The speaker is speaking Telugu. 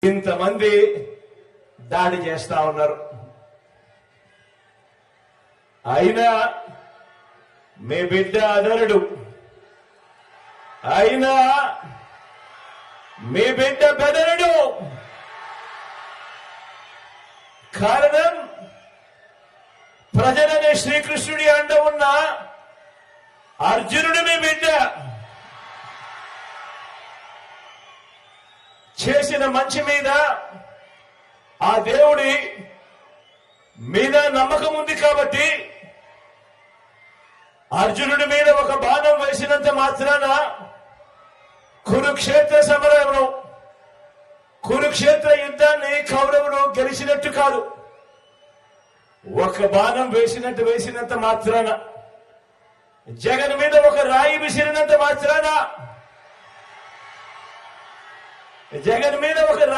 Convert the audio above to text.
ఇంతమంది దాడి చేస్తా ఉన్నారు. అయినా మీ బిడ్డ అదరుడు, అయినా మీ బిడ్డ బెదరుడు. కారణం ప్రజలనే శ్రీకృష్ణుడి అండ ఉన్న అర్జునుడు మీ బిడ్డ. చేసిన మంచి మీద ఆ దేవుడి మీద నమ్మకం ఉంది కాబట్టి అర్జునుడి మీద ఒక బాణం వేసినంత మాత్రాన కురుక్షేత్ర సమరంలో కురుక్షేత్ర యుద్ధాన్ని కౌరవులు గెలిచినట్టు కాదు. ఒక బాణం వేసినంత మాత్రాన, జగన్ మీద ఒక రాయి విసిరినంత మాత్రాన, జగన్ మీద ఒక రాయి